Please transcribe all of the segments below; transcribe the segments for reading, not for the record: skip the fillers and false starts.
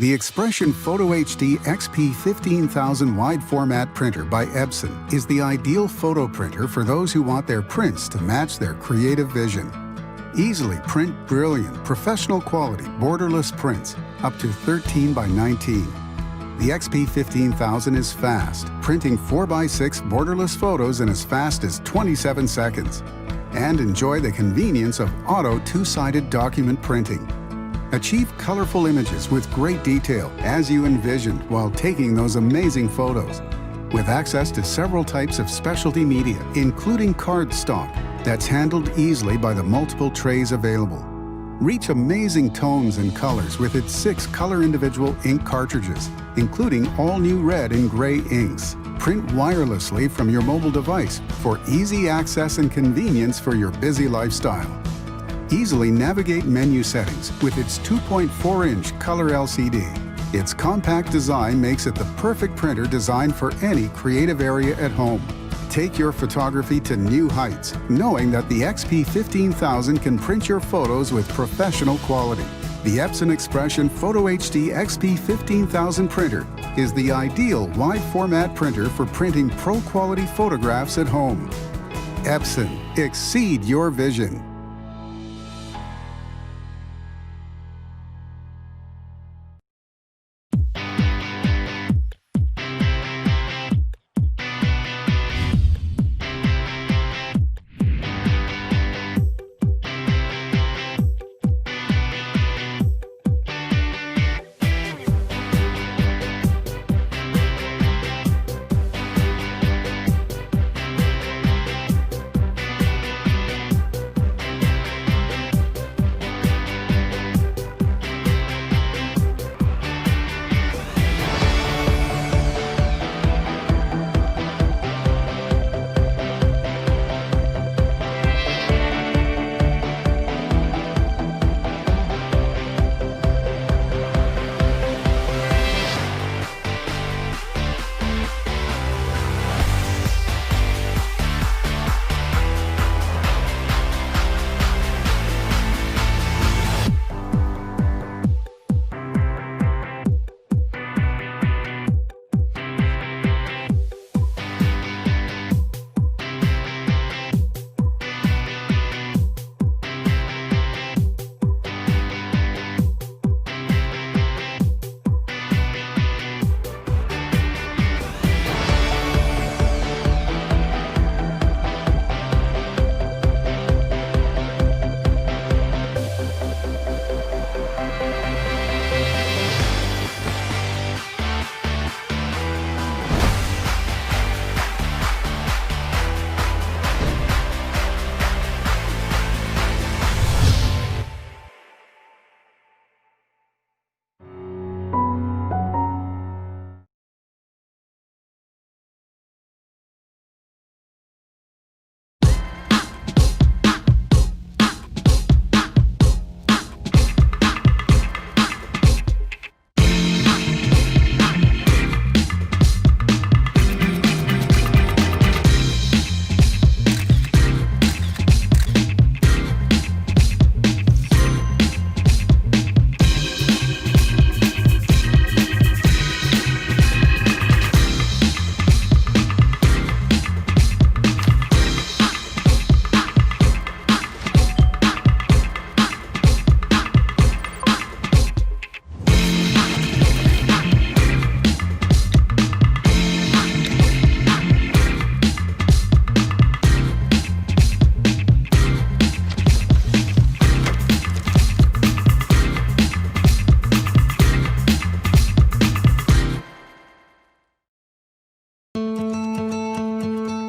The Expression Photo HD XP-15000 wide format printer by Epson is the ideal photo printer for those who want their prints to match their creative vision. Easily print brilliant, professional quality, borderless prints up to 13 by 19. The XP-15000 is fast, printing 4x6 borderless photos in as fast as 27 seconds. And enjoy the convenience of auto two-sided document printing. Achieve colorful images with great detail as you envisioned while taking those amazing photos. With access to several types of specialty media, including cardstock, that's handled easily by the multiple trays available. Reach amazing tones and colors with its 6 color individual ink cartridges, including all new red and gray inks. Print wirelessly from your mobile device for easy access and convenience for your busy lifestyle. Easily navigate menu settings with its 2.4-inch color LCD. Its compact design makes it the perfect printer designed for any creative area at home. Take your photography to new heights, knowing that the XP-15000 can print your photos with professional quality. The Epson Expression Photo HD XP-15000 printer is the ideal wide format printer for printing pro-quality photographs at home. Epson, exceed your vision.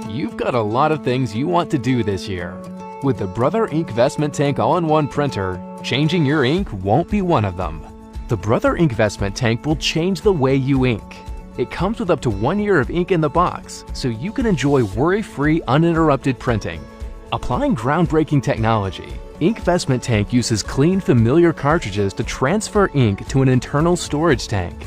You've got a lot of things you want to do this year. With the Brother INKvestment Tank All-in-One Printer, changing your ink won't be one of them. The Brother INKvestment Tank will change the way you ink. It comes with up to 1 year of ink in the box, so you can enjoy worry-free, uninterrupted printing. Applying groundbreaking technology, INKvestment Tank uses clean, familiar cartridges to transfer ink to an internal storage tank.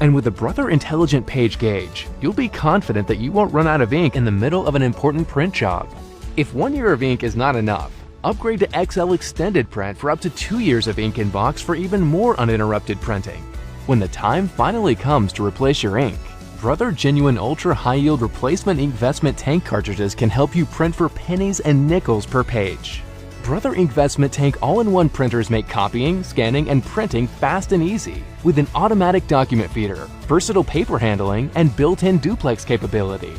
And with the Brother Intelligent Page Gauge, you'll be confident that you won't run out of ink in the middle of an important print job. If 1 year of ink is not enough, upgrade to XL Extended Print for up to 2 years of ink in box for even more uninterrupted printing. When the time finally comes to replace your ink, Brother Genuine Ultra High Yield Replacement INKvestment Tank cartridges can help you print for pennies and nickels per page. Brother INKvestment Tank all-in-one printers make copying, scanning, and printing fast and easy with an automatic document feeder, versatile paper handling, and built-in duplex capability.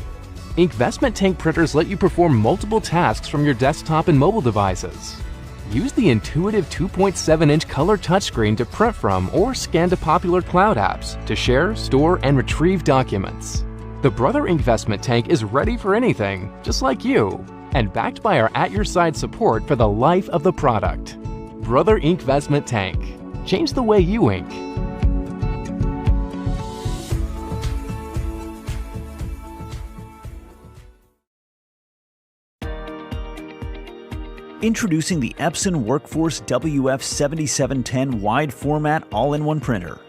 INKvestment Tank printers let you perform multiple tasks from your desktop and mobile devices. Use the intuitive 2.7-inch color touchscreen to print from or scan to popular cloud apps to share, store, and retrieve documents. The Brother INKvestment Tank is ready for anything, just like you, and backed by our at-your-side support for the life of the product. Brother INKvestment Tank. Change the way you ink. Introducing the Epson Workforce WF7710 wide format all-in-one printer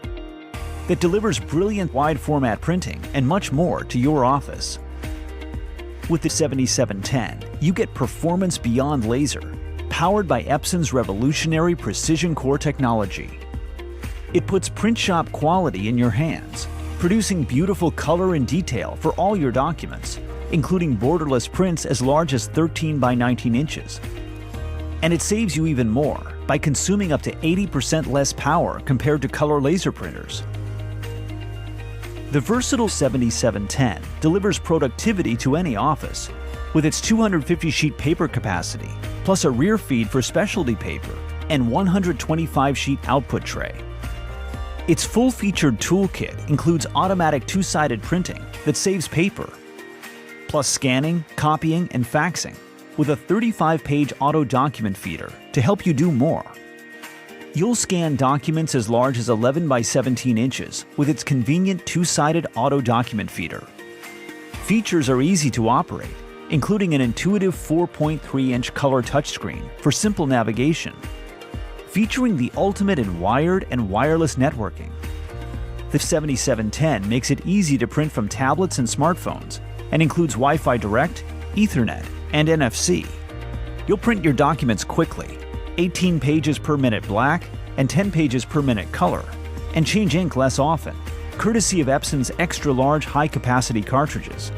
that delivers brilliant wide format printing and much more to your office. With the 7710, you get performance beyond laser, powered by Epson's revolutionary precision core technology. It puts print shop quality in your hands, producing beautiful color and detail for all your documents, including borderless prints as large as 13 by 19 inches. And it saves you even more by consuming up to 80% less power compared to color laser printers. The versatile 7710 delivers productivity to any office with its 250-sheet paper capacity, plus a rear feed for specialty paper and 125-sheet output tray. Its full-featured toolkit includes automatic two-sided printing that saves paper, plus scanning, copying, and faxing, with a 35-page auto document feeder to help you do more. You'll scan documents as large as 11 by 17 inches with its convenient two-sided auto document feeder. Features are easy to operate, including an intuitive 4.3-inch color touchscreen for simple navigation, featuring the ultimate in wired and wireless networking. The 7710 makes it easy to print from tablets and smartphones and includes Wi-Fi Direct, Ethernet, and NFC. You'll print your documents quickly, 18 pages per minute black and 10 pages per minute color, and change ink less often, courtesy of Epson's extra-large high-capacity cartridges.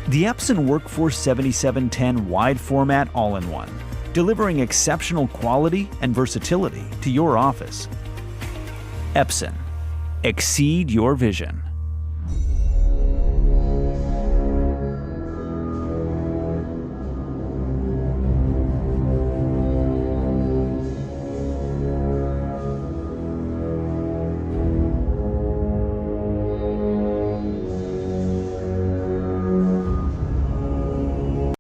The Epson Workforce 7710 wide format all-in-one, delivering exceptional quality and versatility to your office. Epson. Exceed your vision.